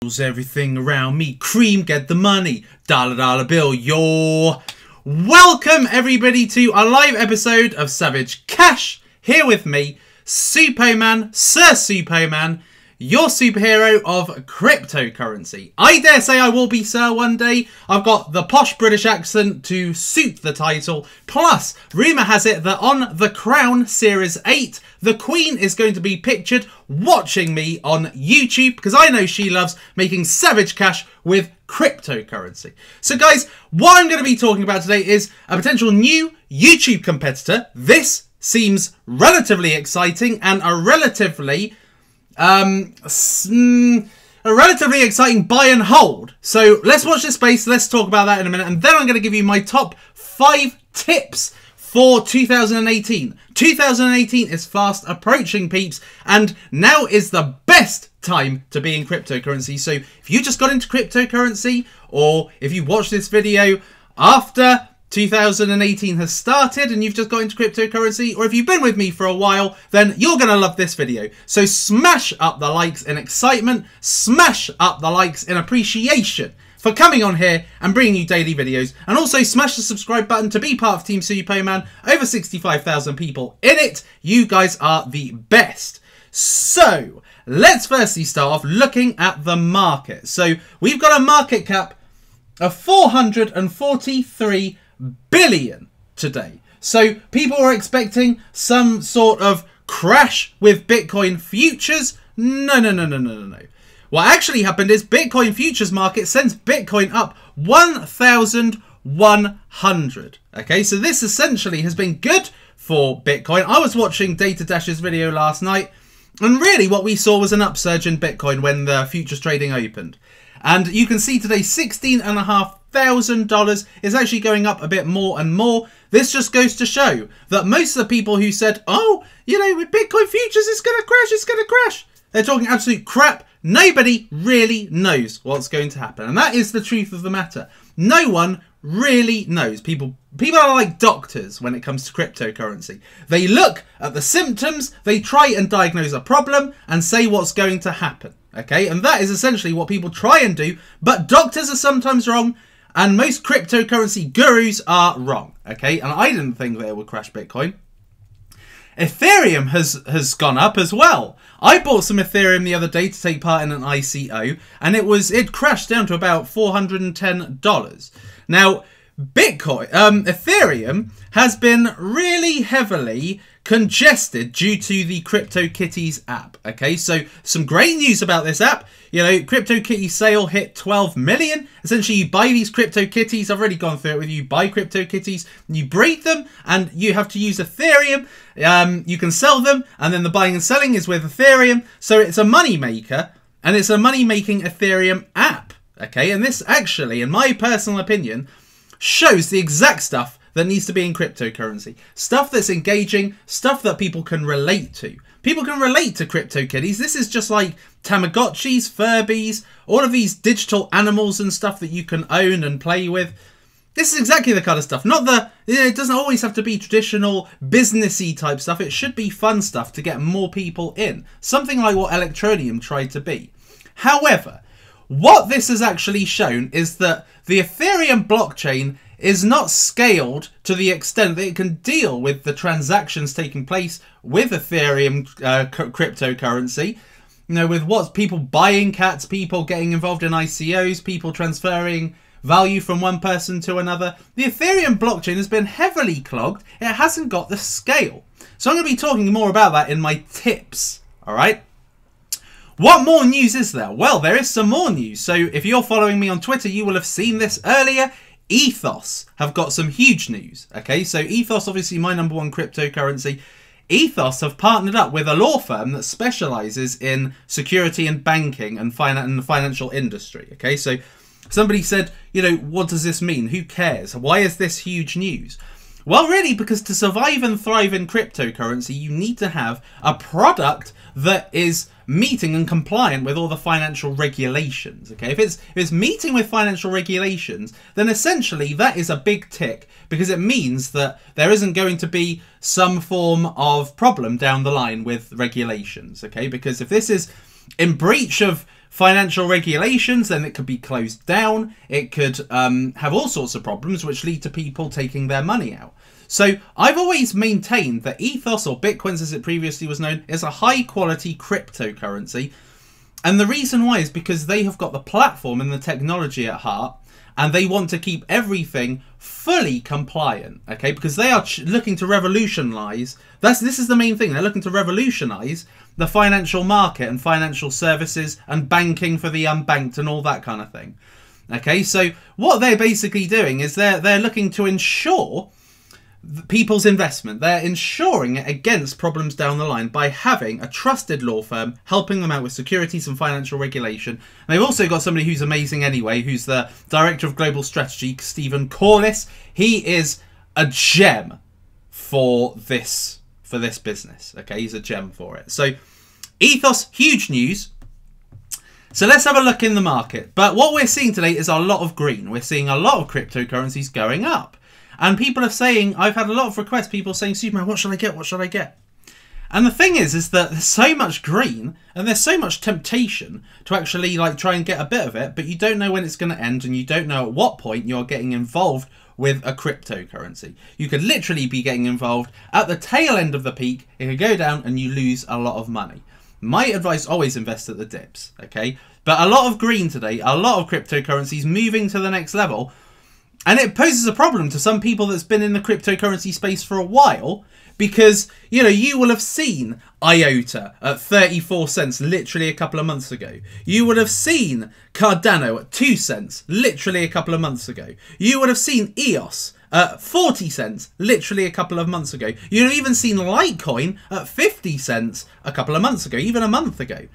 Everything around me, cream, get the money, dollar dollar bill, yo. Welcome everybody to a live episode of Savage Cash. Here with me, Suppoman, Sir Suppoman, your superhero of cryptocurrency. I dare say I will be Sir one day. I've got the posh British accent to suit the title. Plus, rumour has it that on The Crown Series 8, the Queen is going to be pictured watching me on YouTube because I know she loves making savage cash with cryptocurrency. So guys, what I'm going to be talking about today is a potential new YouTube competitor. This seems relatively exciting and a relatively exciting buy and hold. So let's watch this space. Let's talk about that in a minute. And then I'm going to give you my top 5 tips for 2018. 2018 is fast approaching, peeps. And now is the best time to be in cryptocurrency. So if you just got into cryptocurrency, or if you watch this video after 2018 has started and you've just got into cryptocurrency, or if you've been with me for a while, then you're going to love this video. So smash up the likes in excitement, smash up the likes in appreciation for coming on here and bringing you daily videos, and also smash the subscribe button to be part of Team Suppoman. Over 65,000 people in it. You guys are the best. So let's firstly start off looking at the market. So we've got a market cap of 443 billion today. So people are expecting some sort of crash with Bitcoin futures. No. What actually happened is Bitcoin futures market sends Bitcoin up 1,100. Okay, so this essentially has been good for Bitcoin. I was watching Data Dash's video last night, and really what we saw was an upsurge in Bitcoin when the futures trading opened. And you can see today $16,500 is actually going up a bit more and more. This just goes to show that most of the people who said, oh, you know, with Bitcoin futures, it's going to crash, they're talking absolute crap. Nobody really knows what's going to happen. And that is the truth of the matter. No one really knows. People are like doctors when it comes to cryptocurrency. They look at the symptoms, they try and diagnose a problem and say what's going to happen. Okay, and that is essentially what people try and do, but doctors are sometimes wrong, and most cryptocurrency gurus are wrong. Okay, and I didn't think they would crash Bitcoin. Ethereum has gone up as well. I bought some Ethereum the other day to take part in an ICO, and it crashed down to about $410. Now, Ethereum has been really heavily congested due to the CryptoKitties app. Okay, so some great news about this app. You know, CryptoKitties sale hit 12 million. Essentially, you buy these CryptoKitties. I've already gone through it with you. Buy CryptoKitties, you breed them, and you have to use Ethereum. You can sell them, and then the buying and selling is with Ethereum. So it's a money maker, and it's a money-making Ethereum app. Okay, and this actually, in my personal opinion, shows the exact stuff that needs to be in cryptocurrency. Stuff that's engaging, stuff that people can relate to. People can relate to CryptoKitties. This is just like Tamagotchis, Furbies, all of these digital animals and stuff that you can own and play with. This is exactly the kind of stuff. It doesn't always have to be traditional businessy type stuff. It should be fun stuff to get more people in. Something like what Electroneum tried to be. However, what this has actually shown is that the Ethereum blockchain is not scaled to the extent that it can deal with the transactions taking place with Ethereum cryptocurrency. You know, with what's people buying cats, people getting involved in ICOs, people transferring value from one person to another. The Ethereum blockchain has been heavily clogged. It hasn't got the scale. So I'm going to be talking more about that in my tips. All right. What more news is there? Well, there is some more news. So if you're following me on Twitter, you will have seen this earlier. Ethos have got some huge news. Okay, so Ethos, obviously my #1 cryptocurrency. Ethos have partnered up with a law firm that specializes in security and banking and the financial industry. Okay, so somebody said, you know, what does this mean? Who cares? Why is this huge news? Well, really, because to survive and thrive in cryptocurrency, you need to have a product that is meeting and compliant with all the financial regulations. Okay, if it's meeting with financial regulations, then essentially that is a big tick, because it means that there isn't going to be some form of problem down the line with regulations. Okay, because if this is in breach of financial regulations, then it could be closed down. It could have all sorts of problems which lead to people taking their money out. So I've always maintained that Ethos, or Bitcoins as it previously was known, is a high quality cryptocurrency. And the reason why is because they have got the platform and the technology at heart, and they want to keep everything fully compliant, okay? Because they are looking to revolutionize. This is the main thing. They're looking to revolutionize the financial market and financial services and banking for the unbanked and all that kind of thing. Okay, so what they're basically doing is they're looking to ensure people's investment. They're insuring it against problems down the line by having a trusted law firm helping them out with securities and financial regulation. And they've also got somebody who's amazing anyway, who's the Director of Global Strategy, Stephen Corliss. He is a gem for this business. Okay, he's a gem for it. So Ethos, huge news. So let's have a look in the market. But what we're seeing today is a lot of green. We're seeing a lot of cryptocurrencies going up. And people are saying, I've had a lot of requests, people saying, Suppoman, what should I get? What should I get? And the thing is that there's so much green and there's so much temptation to actually like try and get a bit of it, but you don't know when it's going to end and you don't know at what point you're getting involved with a cryptocurrency. You could literally be getting involved at the tail end of the peak. It could go down and you lose a lot of money. My advice, always invest at the dips, okay? But a lot of green today, a lot of cryptocurrencies moving to the next level. And it poses a problem to some people that's been in the cryptocurrency space for a while because, you know, you will have seen IOTA at 34 cents literally a couple of months ago. You would have seen Cardano at 2 cents literally a couple of months ago. You would have seen EOS at 40 cents literally a couple of months ago. You'd have even seen Litecoin at 50 cents a couple of months ago, even a month ago.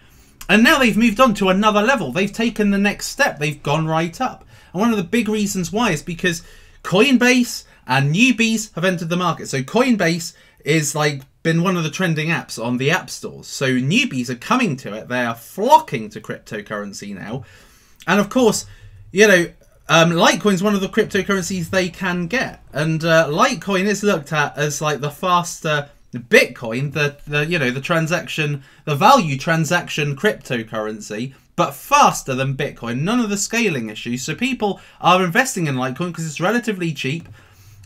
And now they've moved on to another level. They've taken the next step. They've gone right up. And one of the big reasons why is because Coinbase and newbies have entered the market. So Coinbase is like been one of the trending apps on the app stores. So newbies are coming to it. They are flocking to cryptocurrency now. And of course, you know, Litecoin is one of the cryptocurrencies they can get. And Litecoin is looked at as like the faster Bitcoin, the value transaction cryptocurrency, but faster than Bitcoin. None of the scaling issues. So people are investing in Litecoin because it's relatively cheap.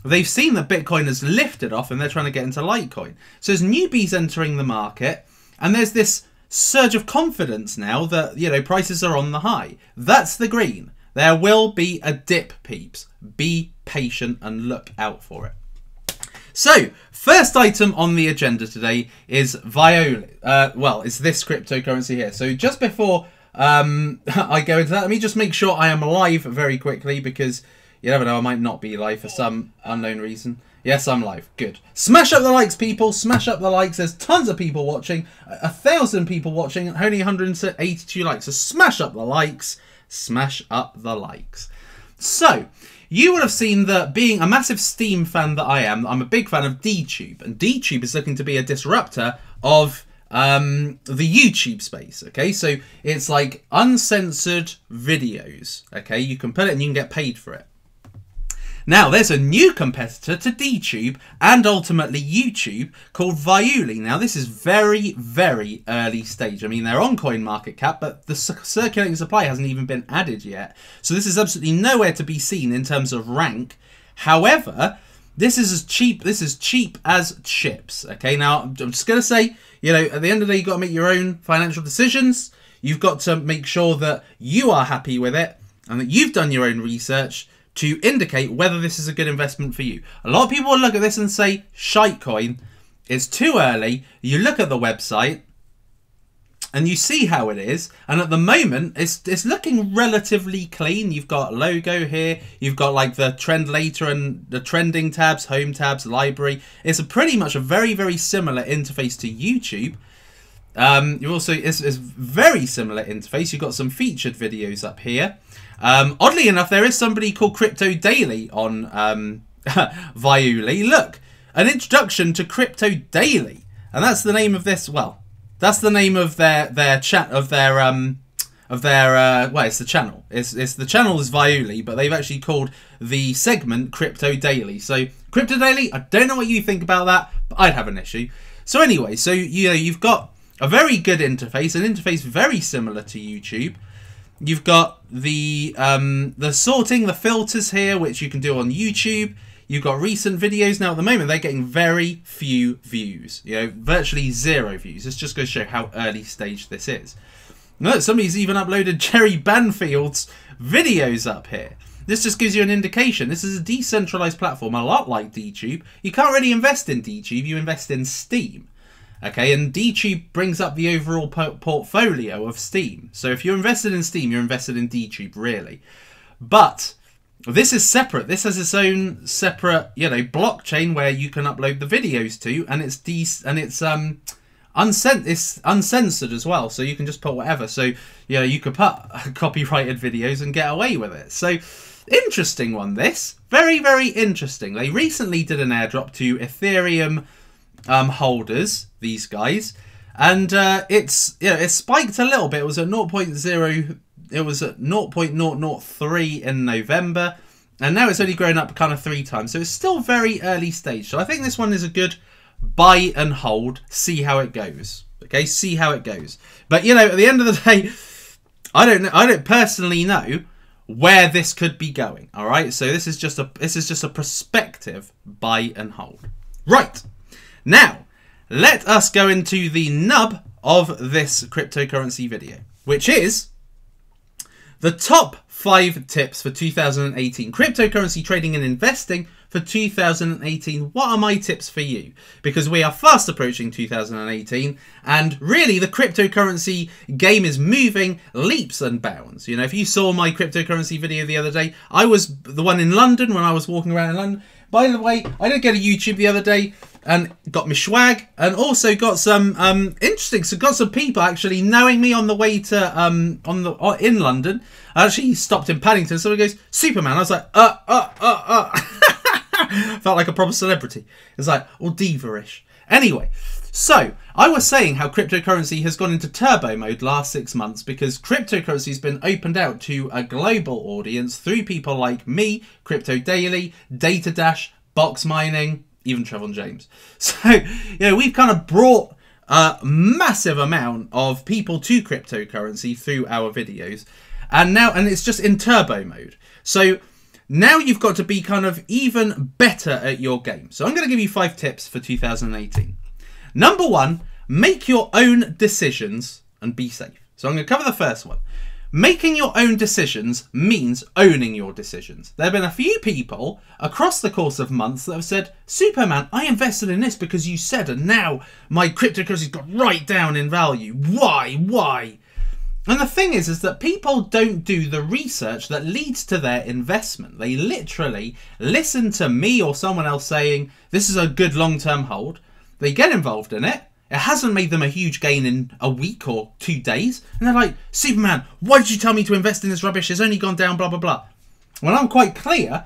They've seen that Bitcoin has lifted off and they're trying to get into Litecoin. So there's newbies entering the market and there's this surge of confidence now that, you know, prices are on the high. That's the green. There will be a dip, peeps. Be patient and look out for it. So, first item on the agenda today is Viuly. It's this cryptocurrency here. So just before I go into that, let me just make sure I am live very quickly because you never know, I might not be live for some unknown reason. Yes, I'm live. Good. Smash up the likes, people. Smash up the likes. There's tons of people watching. 1,000 people watching. Only 182 likes. So smash up the likes. Smash up the likes. So, you would have seen that being a massive Steam fan that I am, I'm a big fan of DTube. And DTube is looking to be a disruptor of the YouTube space, okay? So it's like uncensored videos, okay? You can put it and you can get paid for it. Now, there's a new competitor to DTube and ultimately YouTube called Viuly. Now, this is very, very early stage. I mean, they're on CoinMarketCap, but the circulating supply hasn't even been added yet. So this is absolutely nowhere to be seen in terms of rank. However, this is cheap as chips. Okay, now, I'm just going to say, you know, at the end of the day, you've got to make your own financial decisions. You've got to make sure that you are happy with it and that you've done your own research to indicate whether this is a good investment for you. A lot of people will look at this and say, shitecoin, it's too early. You look at the website and you see how it is. And at the moment, it's looking relatively clean. You've got a logo here. You've got like the trend later and the trending tabs, home tabs, library. It's pretty much a very, very similar interface to YouTube. It's very similar interface. You've got some featured videos up here. Oddly enough, there is somebody called Crypto Daily on Viuly. Look, an introduction to Crypto Daily, and that's the name of this. Well, that's the name of their chat of their it's the channel. It's the channel is Viuly, but they've actually called the segment Crypto Daily. So Crypto Daily, I don't know what you think about that, but I'd have an issue. So anyway, so you know you've got a very good interface, an interface very similar to YouTube. You've got the sorting, the filters here, which you can do on YouTube. You've got recent videos. Now, at the moment, they're getting very few views. You know, virtually 0 views. This just goes to show how early stage this is. Look, somebody's even uploaded Jerry Banfield's videos up here. This just gives you an indication. This is a decentralized platform, a lot like DTube. You can't really invest in DTube. You invest in Steam. Okay, and DTube brings up the overall portfolio of Steam. So if you're invested in Steam, you're invested in DTube, really. But this is separate. This has its own separate, you know, blockchain where you can upload the videos to, and it's uncensored as well. So you can just put whatever. So, you know, you could put copyrighted videos and get away with it. So interesting one, this. Very, very interesting. They recently did an airdrop to Ethereum holders, these guys, and it spiked a little bit. It was at 0.0, it was at 0.003 in November, and now it's only grown up kind of 3 times, so it's still very early stage. So I think this one is a good buy and hold, see how it goes. Okay, see how it goes. But you know, at the end of the day, I don't personally know where this could be going. All right, so this is just a prospective buy and hold. Right. Now, let us go into the nub of this cryptocurrency video, which is the top 5 tips for 2018. Cryptocurrency trading and investing for 2018. What are my tips for you? Because we are fast approaching 2018, and really the cryptocurrency game is moving leaps and bounds. You know, if you saw my cryptocurrency video the other day, I was the one in London when I was walking around in London. By the way, I did get a YouTube the other day and got my swag, and also got some interesting. So got some people actually knowing me on the way to in London. I actually stopped in Paddington. Someone goes, "Superman." I was like, Felt like a proper celebrity. It's like all diva-ish. Anyway, so I was saying how cryptocurrency has gone into turbo mode last 6 months because cryptocurrency has been opened out to a global audience through people like me, Crypto Daily, Data Dash, Box Mining, even Trevor James. So, you know, we've kind of brought a massive amount of people to cryptocurrency through our videos. And it's just in turbo mode. So now you've got to be kind of even better at your game. So I'm going to give you 5 tips for 2018. Number 1, make your own decisions and be safe. So I'm going to cover the first one. Making your own decisions means owning your decisions. There have been a few people across the course of months that have said, "Superman, I invested in this because you said, and now my cryptocurrency's got right down in value. Why? And the thing is that people don't do the research that leads to their investment. They literally listen to me or someone else saying, this is a good long-term hold. They get involved in it. It hasn't made them a huge gain in a week or 2 days. And they're like, "Superman, why did you tell me to invest in this rubbish? It's only gone down, blah, blah, blah." Well, I'm quite clear.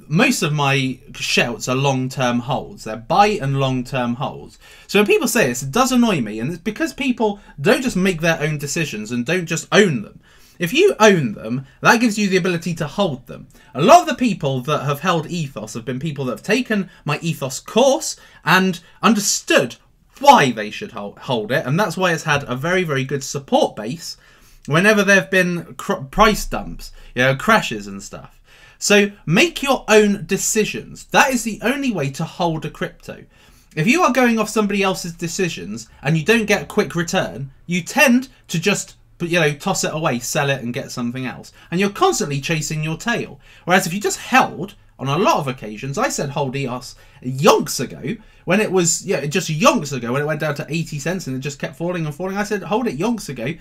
Most of my shouts are long-term holds. They're buy and long-term holds. So when people say this, it does annoy me. And it's because people don't just make their own decisions and don't just own them. If you own them, that gives you the ability to hold them. A lot of the people that have held Ethos have been people that have taken my Ethos course and understood why they should hold it, and that's why it's had a very, very good support base whenever there have been price dumps, you know, crashes and stuff. So make your own decisions. That is the only way to hold a crypto. If you are going off somebody else's decisions and you don't get a quick return, you tend to just, you know, toss it away, sell it and get something else. And you're constantly chasing your tail. Whereas if you just held, on a lot of occasions, I said hold EOS yonks ago, when it was, just yonks ago, when it went down to 80 cents and it just kept falling and falling. I said hold it yonks ago,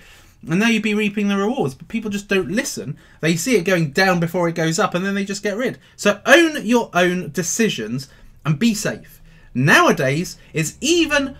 and now you'd be reaping the rewards. But people just don't listen. They see it going down before it goes up, and then they just get rid. So own your own decisions and be safe. Nowadays, it's even,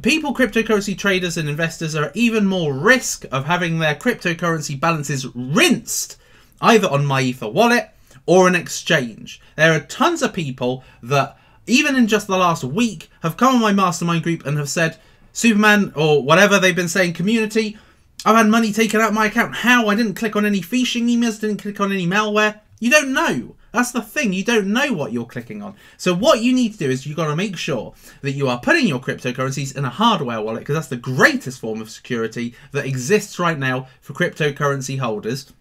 people, cryptocurrency traders and investors are at even more risk of having their cryptocurrency balances rinsed, either on my Ether wallet or an exchange. There are tons of people that, even in just the last week, have come on my mastermind group and have said, "Superman," or whatever they've been saying, "Community, I've had money taken out of my account. How? I didn't click on any phishing emails, didn't click on any malware." You don't know. That's the thing. You don't know what you're clicking on. So what you need to do is you've got to make sure that you are putting your cryptocurrencies in a hardware wallet, because that's the greatest form of security that exists right now for cryptocurrency holders,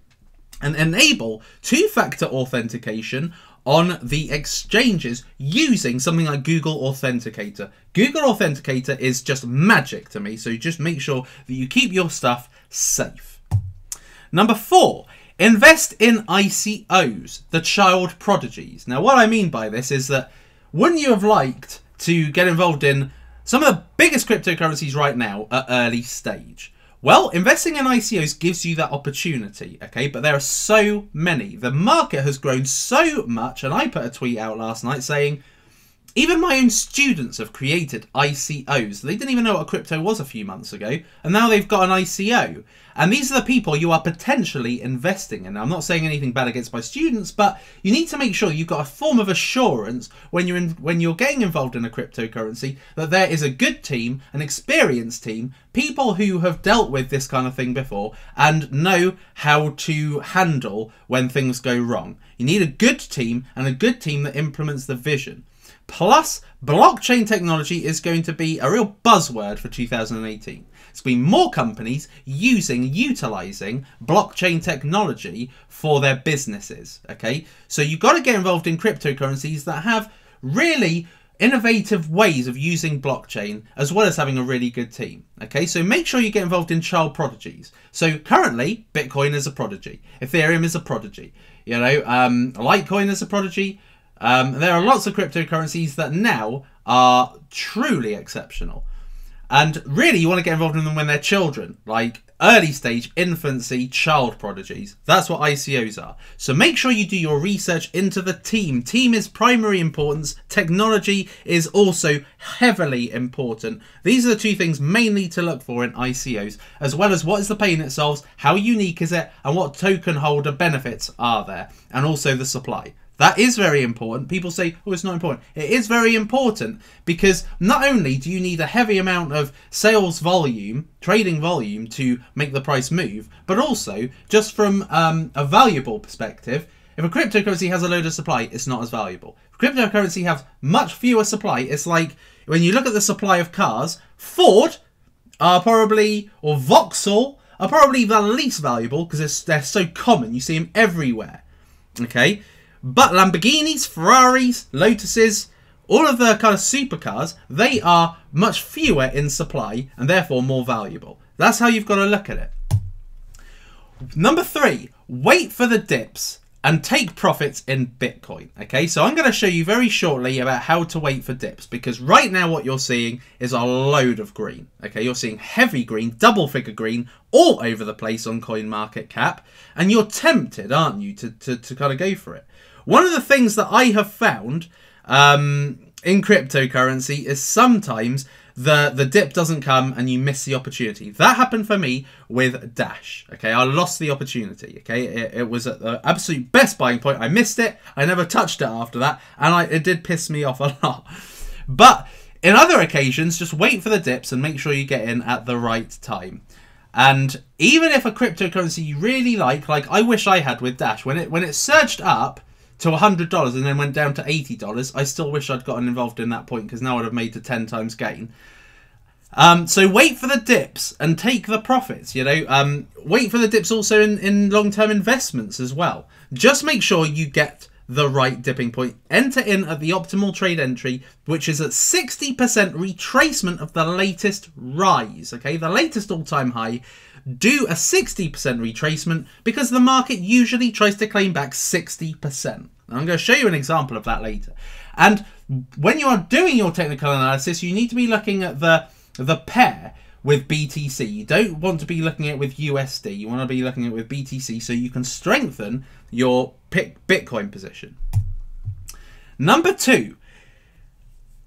and enable two-factor authentication on the exchanges using something like Google Authenticator. Google Authenticator is just magic to me, so just make sure that you keep your stuff safe. Number 4, invest in ICOs, the child prodigies. Now, what I mean by this is that wouldn't you have liked to get involved in some of the biggest cryptocurrencies right now at early stage? Well, investing in ICOs gives you that opportunity, okay? But there are so many. The market has grown so much, and I put a tweet out last night saying, even my own students have created ICOs. They didn't even know what crypto was a few months ago, and now they've got an ICO. And these are the people you are potentially investing in. Now, I'm not saying anything bad against my students, but you need to make sure you've got a form of assurance when you're getting involved in a cryptocurrency that there is a good team, an experienced team, people who have dealt with this kind of thing before and know how to handle when things go wrong. You need a good team, and a good team that implements the vision. Plus, blockchain technology is going to be a real buzzword for 2018. It's been more companies utilising blockchain technology for their businesses, okay? So you've got to get involved in cryptocurrencies that have really innovative ways of using blockchain, as well as having a really good team, okay? So make sure you get involved in child prodigies. So currently, Bitcoin is a prodigy. Ethereum is a prodigy. You know, Litecoin is a prodigy. There are lots of cryptocurrencies that now are truly exceptional. And really, you want to get involved in them when they're children, like early stage, infancy, child prodigies. That's what ICOs are. So make sure you do your research into the team. Team is primary importance. Technology is also heavily important. These are the two things mainly to look for in ICOs, as well as what is the pain it solves, how unique is it, and what token holder benefits are there, and also the supply. That is very important. People say, oh, it's not important. It is very important, because not only do you need a heavy amount of sales volume, trading volume to make the price move, but also just from a valuable perspective, if a cryptocurrency has a load of supply, it's not as valuable. If cryptocurrency has much fewer supply, it's like when you look at the supply of cars, Ford are probably, or Vauxhall are probably the least valuable because they're so common. You see them everywhere. Okay? But Lamborghinis, Ferraris, Lotuses, all of the kind of supercars, they are much fewer in supply and therefore more valuable. That's how you've got to look at it. Number 3, wait for the dips and take profits in Bitcoin. Okay, so I'm going to show you very shortly about how to wait for dips, because right now what you're seeing is a load of green. Okay, you're seeing heavy green, double figure green all over the place on CoinMarketCap, and you're tempted, aren't you, to kind of go for it. One of the things that I have found in cryptocurrency is sometimes the dip doesn't come and you miss the opportunity. That happened for me with Dash. Okay, I lost the opportunity. Okay, it was at the absolute best buying point. I missed it. I never touched it after that, and it did piss me off a lot. But in other occasions, just wait for the dips and make sure you get in at the right time. And even if a cryptocurrency you really like I wish I had with Dash, when it surged up to $100 and then went down to $80, I still wish I'd gotten involved in that point, because now I'd have made the 10 times gain. So wait for the dips and take the profits, you know. Wait for the dips also in long-term investments as well. Just make sure you get the right dipping point. Enter in at the optimal trade entry, which is at 60% retracement of the latest rise, okay, the latest all-time high. Do a 60% retracement, because the market usually tries to claim back 60%. And I'm going to show you an example of that later. And when you are doing your technical analysis, you need to be looking at the pair with BTC. You don't want to be looking at it with USD. You want to be looking at it with BTC so you can strengthen your Bitcoin position. Number 2,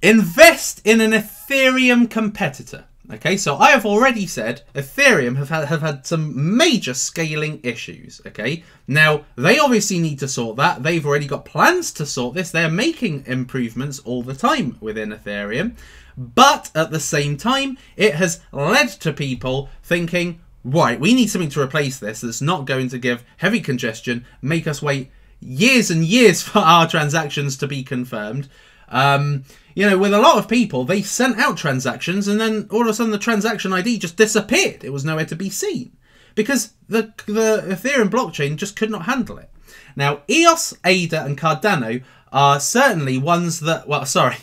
invest in an Ethereum competitor. Okay, so I have already said Ethereum have had some major scaling issues, okay? Now, they obviously need to sort that. They've already got plans to sort this. They're making improvements all the time within Ethereum. But at the same time, it has led to people thinking, right, we need something to replace this that's not going to give heavy congestion, make us wait, years and years for our transactions to be confirmed. You know, with a lot of people, they sent out transactions and then all of a sudden the transaction ID just disappeared. It was nowhere to be seen because the Ethereum blockchain just could not handle it. Now, EOS, ADA and Cardano are certainly ones that, well, sorry,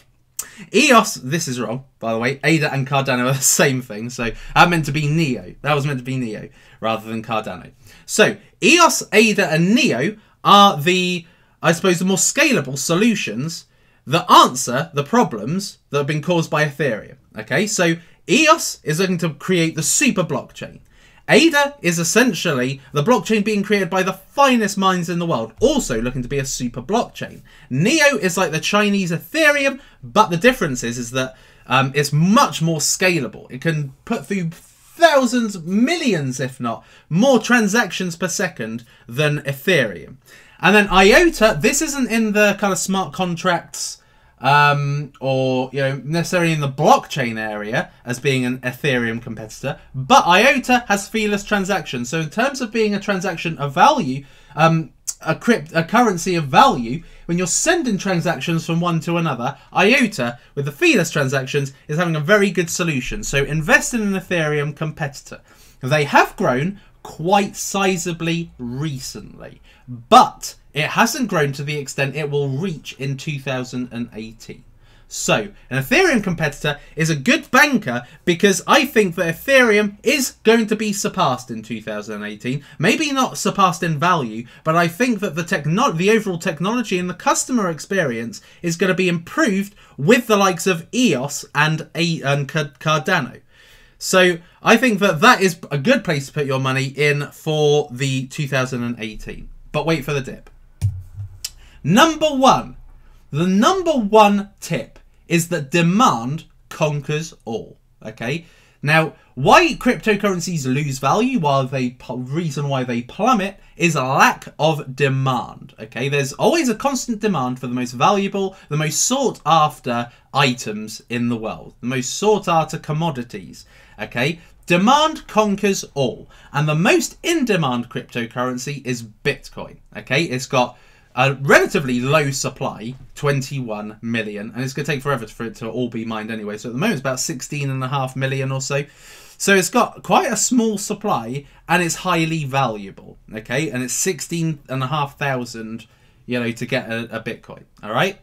EOS, this is wrong, by the way. ADA and Cardano are the same thing. So that meant to be Neo. That was meant to be Neo rather than Cardano. So EOS, ADA and Neo are the, I suppose, the more scalable solutions that answer the problems that have been caused by Ethereum. Okay, so EOS is looking to create the super blockchain. ADA is essentially the blockchain being created by the finest minds in the world, also looking to be a super blockchain. Neo is like the Chinese Ethereum, but the difference is that it's much more scalable. It can put through thousands, millions, if not more transactions per second than Ethereum. And then IOTA, this isn't in the kind of smart contracts or, you know, necessarily in the blockchain area as being an Ethereum competitor, but IOTA has feeless transactions. So in terms of being a transaction of value, a currency of value, when you're sending transactions from one to another, IOTA with the feeless transactions is having a very good solution. So invest in an Ethereum competitor. They have grown quite sizably recently, but it hasn't grown to the extent it will reach in 2018. So, an Ethereum competitor is a good banker because I think that Ethereum is going to be surpassed in 2018. Maybe not surpassed in value, but I think that the overall technology and the customer experience is going to be improved with the likes of EOS and Cardano. So, I think that that is a good place to put your money in for the 2018. But wait for the dip. Number one. The number one tip is that demand conquers all. Okay. Now, why cryptocurrencies lose value, reason why they plummet, is a lack of demand. Okay. There's always a constant demand for the most valuable, the most sought after items in the world, the most sought after commodities. Okay. Demand conquers all. And the most in-demand cryptocurrency is Bitcoin. Okay. It's got a relatively low supply, 21 million, and it's going to take forever for it to all be mined anyway. So at the moment it's about 16.5 million or so. So it's got quite a small supply and it's highly valuable, okay? And it's 16,500, you know, to get a Bitcoin, all right?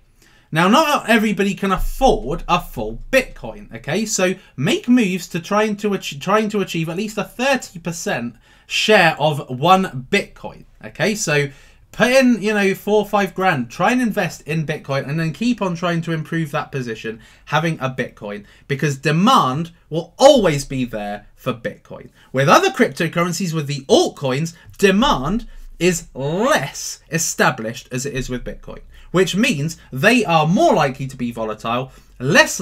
Now, not everybody can afford a full Bitcoin, okay? So make moves to trying to achieve at least a 30% share of one Bitcoin, okay? So put in, you know, 4 or 5 grand, try and invest in Bitcoin and then keep on trying to improve that position, having a Bitcoin, because demand will always be there for Bitcoin. With other cryptocurrencies, with the altcoins, demand is less established as it is with Bitcoin, which means they are more likely to be volatile, less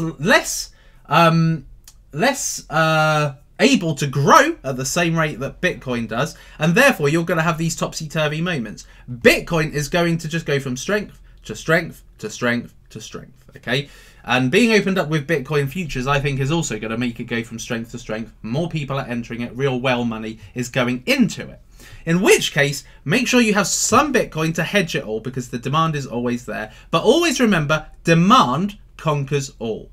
able to grow at the same rate that Bitcoin does, and therefore you're going to have these topsy-turvy moments. Bitcoin is going to just go from strength to strength to strength to strength, okay? And being opened up with Bitcoin futures, I think, is also going to make it go from strength to strength. More people are entering it, real well money is going into it. In which case, make sure you have some Bitcoin to hedge it all, because the demand is always there. But always remember, demand conquers all.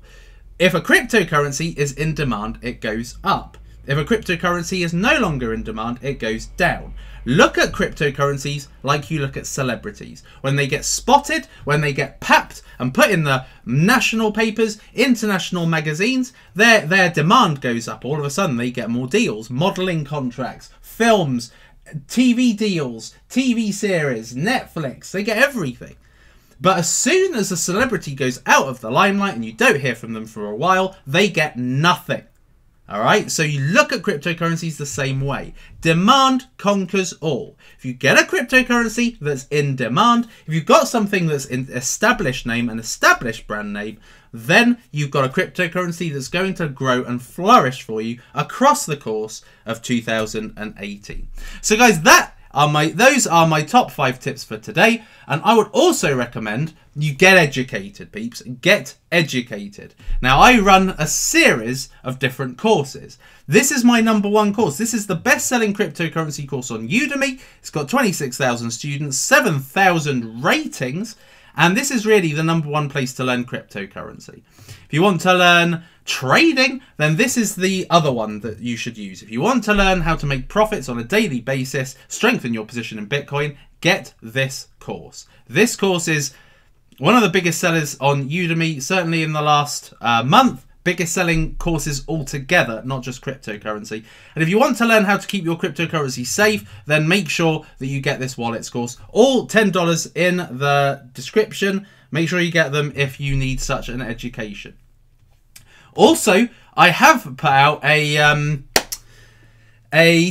If a cryptocurrency is in demand, it goes up. If a cryptocurrency is no longer in demand, it goes down. Look at cryptocurrencies like you look at celebrities. When they get spotted, when they get papped and put in the national papers, international magazines, their demand goes up. All of a sudden, they get more deals, modeling contracts, films, TV deals, TV series, Netflix. They get everything. But as soon as a celebrity goes out of the limelight and you don't hear from them for a while, they get nothing. All right, so you look at cryptocurrencies the same way. Demand conquers all. If you get a cryptocurrency that's in demand, if you've got something that's in established name, an established brand name, then you've got a cryptocurrency that's going to grow and flourish for you across the course of 2018. So guys, that those are my top 5 tips for today. And I would also recommend you get educated, peeps. Get educated. Now, I run a series of different courses. This is my #1 course. This is the best-selling cryptocurrency course on Udemy. It's got 26,000 students, 7,000 ratings. And this is really the #1 place to learn cryptocurrency. If you want to learn trading, then this is the other one that you should use. If you want to learn how to make profits on a daily basis, strengthen your position in Bitcoin, get this course. This course is one of the biggest sellers on Udemy, certainly in the last month. Biggest selling courses altogether, not just cryptocurrency. And if you want to learn how to keep your cryptocurrency safe, then make sure that you get this wallets course. All $10 in the description. Make sure you get them if you need such an education. Also, I have put out a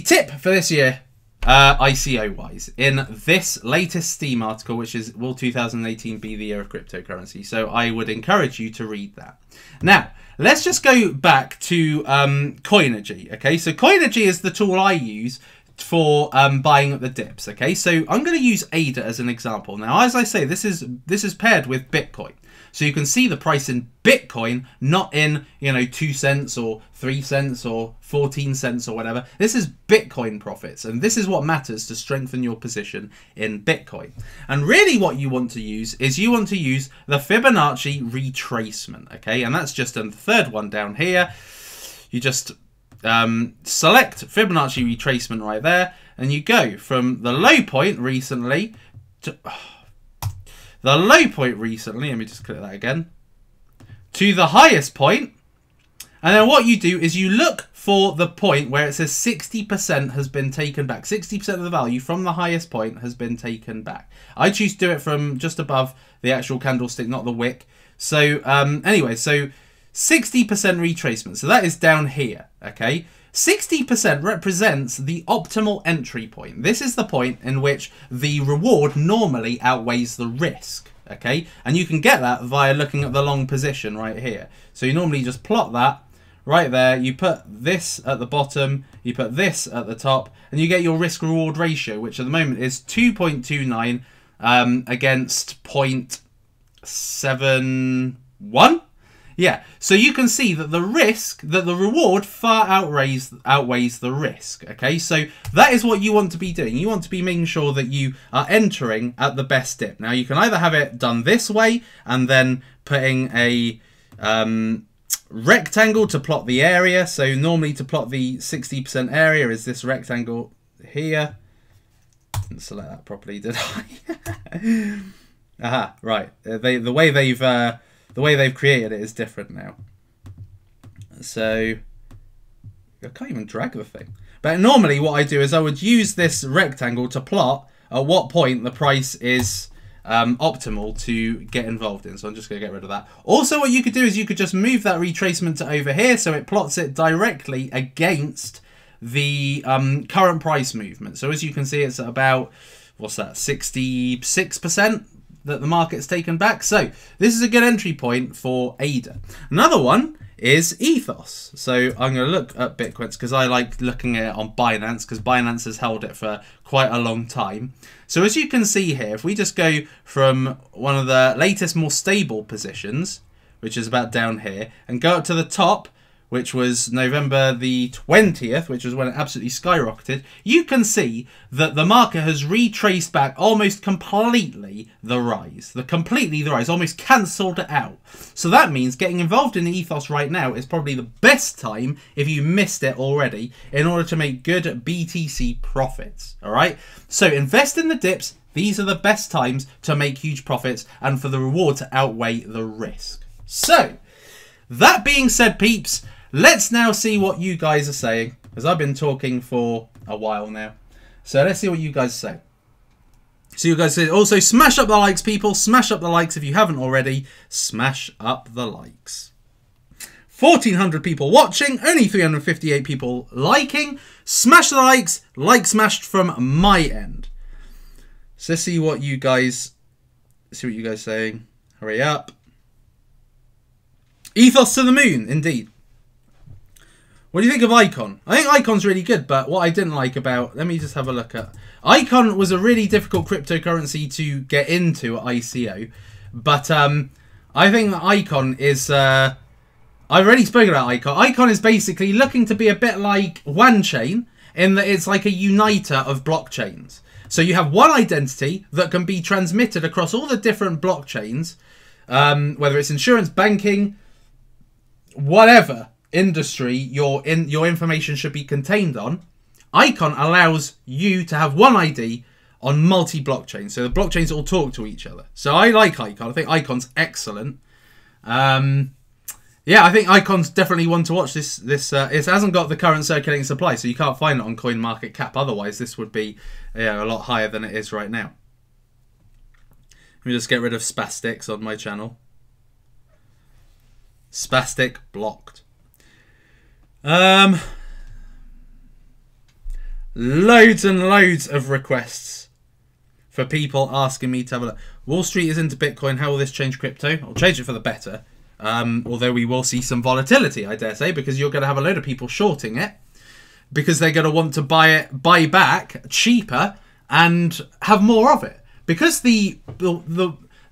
tip for this year, ICO-wise, in this latest Steam article, which is Will 2018 be the year of cryptocurrency? So I would encourage you to read that. Now, let's just go back to Coinergy. Okay, so Coinergy is the tool I use for buying at the dips. Okay, so I'm going to use ADA as an example. Now, as I say, this is paired with Bitcoin. So you can see the price in Bitcoin, not in, 2 cents or 3 cents or 14 cents or whatever. This is Bitcoin profits. And this is what matters to strengthen your position in Bitcoin. And really what you want to use is you want to use the Fibonacci retracement. Okay, and that's just the third one down here. You just select Fibonacci retracement right there. And you go from the low point recently to... the low point recently, let me just click that again, to the highest point. And then what you do is you look for the point where it says 60% has been taken back. 60% of the value from the highest point has been taken back. I choose to do it from just above the actual candlestick, not the wick. So anyway, so 60% retracement. So that is down here, okay? 60% represents the optimal entry point. This is the point in which the reward normally outweighs the risk, okay? And you can get that via looking at the long position right here. So you normally just plot that right there. You put this at the bottom, you put this at the top, and you get your risk-reward ratio, which at the moment is 2.29 against 0.71. Yeah, so you can see that the reward far outweighs the risk, okay? So that is what you want to be doing. You want to be making sure that you are entering at the best dip. Now, you can either have it done this way and then putting a rectangle to plot the area. So normally to plot the 60% area is this rectangle here. Didn't select that properly, did I? Aha, right. The way they've created it is different now. So I can't even drag the thing. But normally what I do is I would use this rectangle to plot at what point the price is optimal to get involved in. So I'm just going to get rid of that. Also, what you could do is you could just move that retracement to over here, so it plots it directly against the current price movement. So as you can see, it's at about, what's that, 66% that the market's taken back. So this is a good entry point for ADA. Another one is Ethos. So I'm going to look at Bitcoin because I like looking at it on Binance, because Binance has held it for quite a long time. So as you can see here, if we just go from one of the latest more stable positions, which is about down here, and go up to the top, which was November the 20th, which was when it absolutely skyrocketed, you can see that the market has retraced back almost completely the rise. Almost cancelled it out. So that means getting involved in Ethos right now is probably the best time, if you missed it already, in order to make good BTC profits. All right? So invest in the dips. These are the best times to make huge profits and for the reward to outweigh the risk. So, that being said, peeps, let's now see what you guys are saying, because I've been talking for a while now. So let's see what you guys say. So you guys say, also smash up the likes, people. Smash up the likes if you haven't already. Smash up the likes. 1,400 people watching, only 358 people liking. Smash the likes. Like smashed from my end. So let's see what you guys saying. Hurry up. Ethos to the moon, indeed. What do you think of Icon? I think Icon's really good, but what I didn't like about... Let me just have a look at... Icon was a really difficult cryptocurrency to get into at ICO. But I think that Icon is... I've already spoken about Icon. Icon is basically looking to be a bit like OneChain, in that it's like a uniter of blockchains. So you have one identity that can be transmitted across all the different blockchains, whether it's insurance, banking, whatever industry your information should be contained on. Icon allows you to have one ID on multi-blockchains, so the blockchains all talk to each other. So I like Icon. I think Icon's excellent. Yeah, I think Icon's definitely one to watch. It hasn't got the current circulating supply, so you can't find it on CoinMarketCap. Otherwise, this would be a lot higher than it is right now. Let me just get rid of Spastics on my channel. Spastic blocked. Loads and loads of requests for people asking me to have a look. Wall Street is into Bitcoin. How will this change crypto? I'll change it for the better. Although we will see some volatility, I dare say, because you're going to have a load of people shorting it because they're going to want to buy back cheaper and have more of it. Because I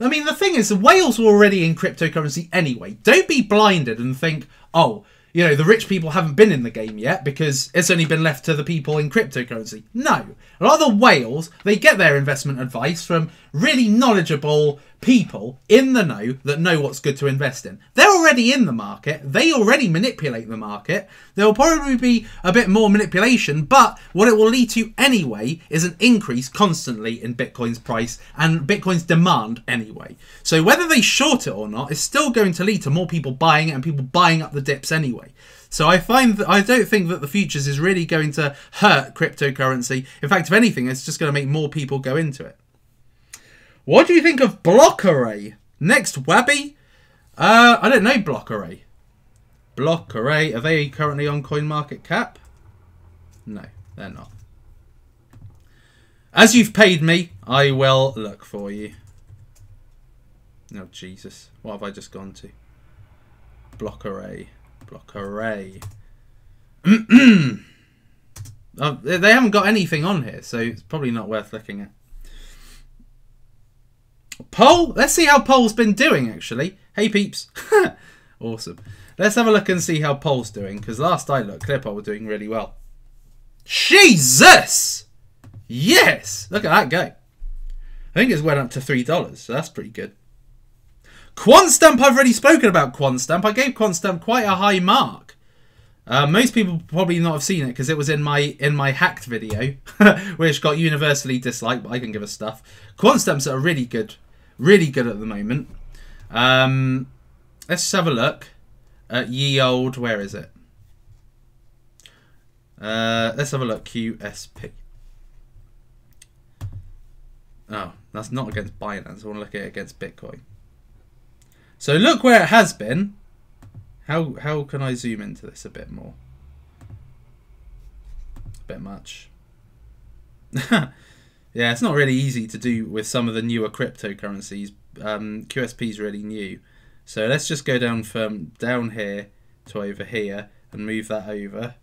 mean, the thing is, the whales were already in cryptocurrency anyway. Don't be blinded and think, oh, you know, the rich people haven't been in the game yet because it's only been left to the people in cryptocurrency. No. A lot of the whales, they get their investment advice from really knowledgeable people in the know that know what's good to invest in. They're already in the market. They already manipulate the market. There will probably be a bit more manipulation, but what it will lead to anyway is an increase constantly in Bitcoin's price and Bitcoin's demand anyway. So whether they short it or not is still going to lead to more people buying it and people buying up the dips anyway. So I find that I don't think that the futures is really going to hurt cryptocurrency. In fact, if anything, it's just going to make more people go into it. What do you think of Block Array? Next, Wabby? I don't know Block Array. Block Array, are they currently on CoinMarketCap? No, they're not. As you've paid me, I will look for you. Oh, Jesus. What have I just gone to? Block Array. Block Array. They haven't got anything on here, so it's probably not worth looking at. Poll? Let's see how Poll's been doing, actually. Hey, peeps. Awesome. Let's have a look and see how Poll's doing, because last I looked, ClearPoll were doing really well. Jesus! Yes! Look at that go. I think it's went up to $3, so that's pretty good. QuantStamp, I've already spoken about QuantStamp. I gave QuantStamp quite a high mark. Most people probably not have seen it because it was in my hacked video, which got universally disliked, but I can give a stuff. QuantStamps are really good at the moment. Let's just have a look at ye old, where is it? Let's have a look, QSP. Oh, that's not against Binance. I want to look at it against Bitcoin. So look where it has been. How can I zoom into this a bit more? A bit much. Yeah, it's not really easy to do with some of the newer cryptocurrencies. QSP is really new. So let's just go down from down here to over here and move that over.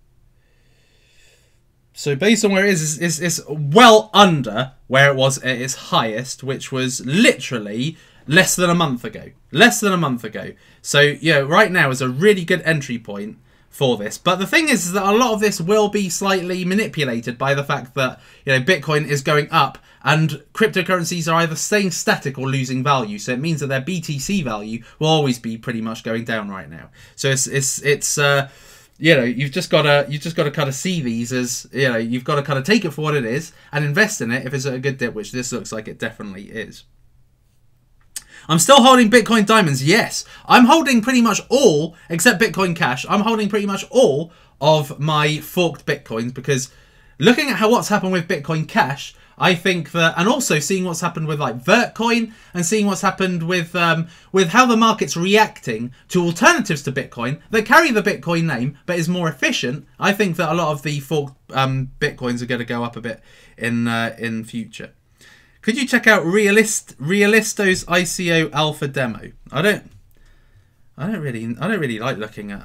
So based on where it is, it's well under where it was at its highest, which was literally less than a month ago. Less than a month ago. So, yeah, right now is a really good entry point for this. But the thing is that a lot of this will be slightly manipulated by the fact that, you know, Bitcoin is going up and cryptocurrencies are either staying static or losing value. So it means that their BTC value will always be pretty much going down right now. So it's you know, you've just got to kind of see these as, you know, you've got to kind of take it for what it is and invest in it if it's at a good dip, which this looks like it definitely is. I'm still holding Bitcoin Diamonds. Yes, I'm holding pretty much all, except Bitcoin Cash. I'm holding pretty much all of my forked Bitcoins because looking at what's happened with Bitcoin Cash, I think that, and also seeing what's happened with like Vertcoin and seeing what's happened with how the market's reacting to alternatives to Bitcoin that carry the Bitcoin name but is more efficient. I think that a lot of the forked Bitcoins are going to go up a bit in future. Could you check out Realisto's ICO alpha demo? I I don't really like looking at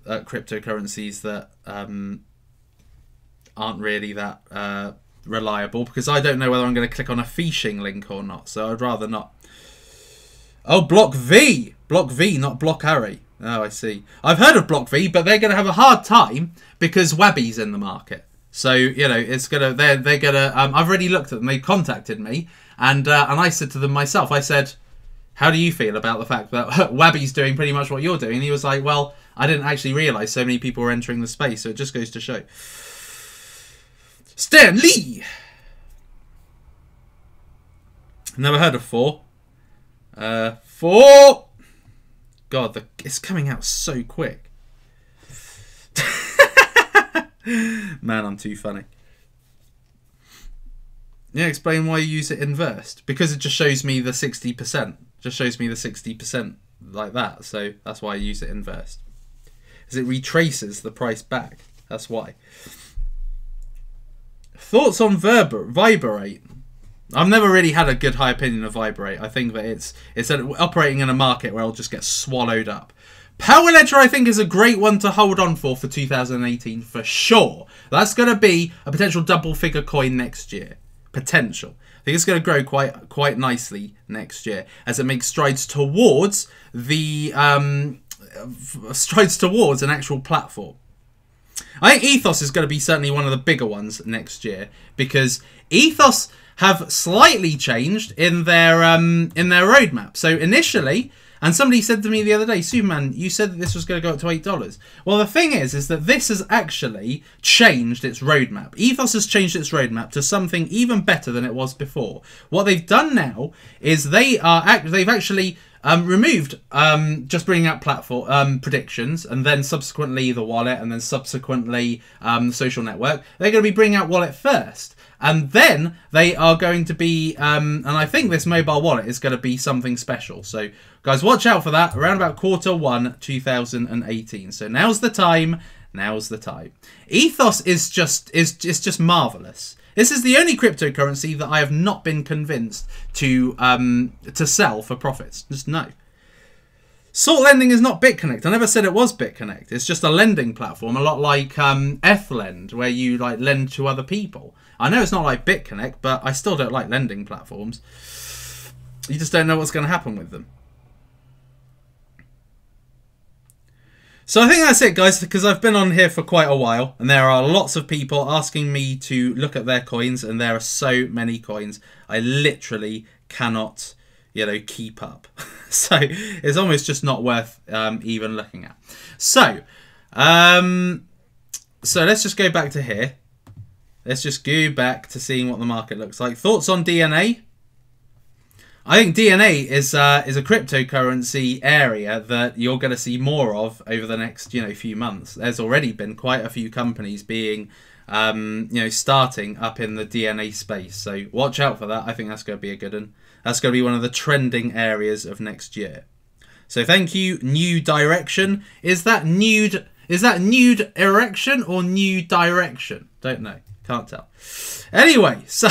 cryptocurrencies that aren't really that reliable, because I don't know whether I'm going to click on a phishing link or not. So I'd rather not. Oh, Block V, not Block Harry. Oh, I see. I've heard of Block V, but they're going to have a hard time because Webby's in the market. So, you know, it's gonna they're gonna. I've already looked at them. They contacted me, and I said to them myself. I said, "How do you feel about the fact that Webby's doing pretty much what you're doing?" And he was like, "Well, I didn't actually realise so many people were entering the space. So it just goes to show." Stan Lee. Never heard of 4. 4. God, it's coming out so quick. Man, I'm too funny. Yeah, explain why you use it inversed. Because it just shows me the 60%. Just shows me the 60% like that. So that's why I use it inversed. Because it retraces the price back. That's why. Thoughts on Vibrate? I've never really had a good high opinion of Vibrate. I think that it's operating in a market where it'll just get swallowed up. Power Ledger, I think, is a great one to hold on for 2018 for sure. That's going to be a potential double-figure coin next year. Potential. I think it's going to grow quite nicely next year as it makes strides towards the an actual platform. I think Ethos is going to be certainly one of the bigger ones next year, because Ethos have slightly changed in their roadmap. So initially, and somebody said to me the other day, Suppoman, you said that this was going to go up to $8. Well, the thing is that this has actually changed its roadmap. Ethos has changed its roadmap to something even better than it was before. What they've done now is they've actually removed just bringing out platform predictions, and then subsequently the wallet, and then subsequently the social network. They're going to be bringing out wallet first. And then they are going to be, and I think this mobile wallet is going to be something special. So, guys, watch out for that around about Q1 2018. So now's the time. Now's the time. Ethos is just marvelous. This is the only cryptocurrency that I have not been convinced to sell for profits. Just no. Salt lending is not BitConnect. I never said it was BitConnect. It's just a lending platform, a lot like Ethlend, where you like lend to other people. I know it's not like BitConnect, but I still don't like lending platforms. You just don't know what's going to happen with them. So I think that's it, guys, because I've been on here for quite a while, and there are lots of people asking me to look at their coins, and there are so many coins. I literally cannot, you know, keep up. So it's almost just not worth even looking at. So let's just go back to here. Let's just go back to seeing what the market looks like. Thoughts on DNA? I think DNA is a cryptocurrency area that you're going to see more of over the next few months. There's already been quite a few companies being starting up in the DNA space. So watch out for that. I think that's going to be a good one. That's going to be one of the trending areas of next year. So thank you, New Direction. Is that nude erection or new direction? Don't know. Can't tell. Anyway, so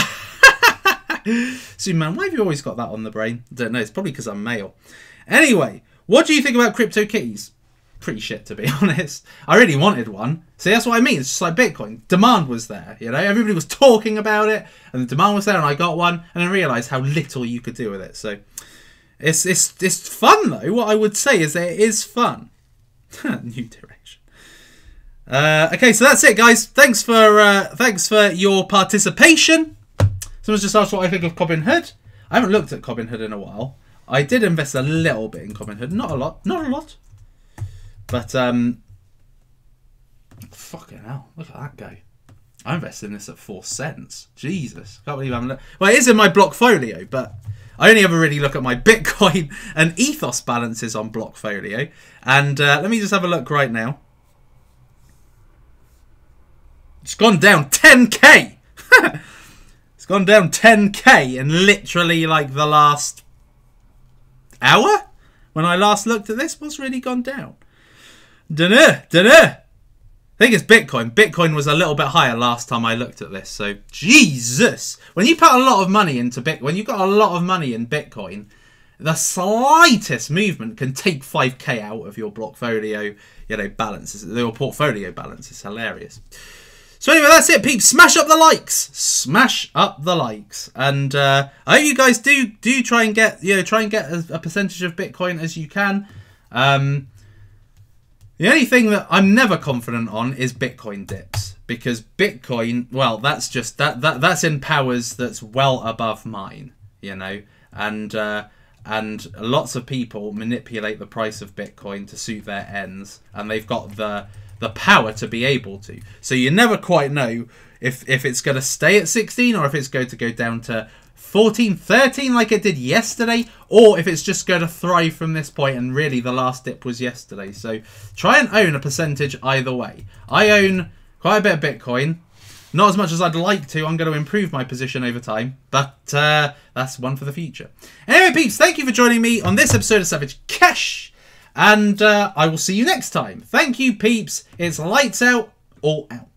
man, why have you always got that on the brain? I don't know. It's probably because I'm male. Anyway, what do you think about CryptoKitties? Pretty shit, to be honest. I really wanted one. See, that's what I mean. It's just like Bitcoin. Demand was there, everybody was talking about it, and the demand was there, and I got one, and I realised how little you could do with it. So it's fun though. What I would say is that it is fun. New direction. Okay, so that's it, guys. Thanks for your participation. Someone's just asked what I think of Robinhood. I haven't looked at Robinhood in a while. I did invest a little bit in Robinhood, not a lot. But, fucking hell, look at that go. I invested in this at 4 cents. Jesus, can't believe I haven't looked. Well, it is in my Blockfolio, but I only ever really look at my Bitcoin and Ethos balances on Blockfolio. And let me just have a look right now. It's gone down 10k. It's gone down 10k in literally like the last hour. When I last looked at this, what's really gone down? Dunno. I think it's Bitcoin. Bitcoin was a little bit higher last time I looked at this. So, Jesus. When you put a lot of money into Bitcoin, when you've got a lot of money in Bitcoin, the slightest movement can take 5k out of your portfolio, balances, your portfolio balance. Is hilarious. So anyway, that's it, peeps. Smash up the likes. Smash up the likes. And I hope you guys do try and get, a percentage of Bitcoin as you can. The only thing that I'm never confident on is Bitcoin dips, because Bitcoin, well, that's just that's in powers that's well above mine, and lots of people manipulate the price of Bitcoin to suit their ends, and they've got the power to be able to. So you never quite know if it's going to stay at 16 or if it's going to go down to 14, 13 like it did yesterday, or if it's just going to thrive from this point, and really the last dip was yesterday. So try and own a percentage either way. I own quite a bit of Bitcoin. Not as much as I'd like to. I'm going to improve my position over time, but that's one for the future. Anyway, peeps, thank you for joining me on this episode of Savage Cash. And I will see you next time. Thank you, peeps. It's lights out or out.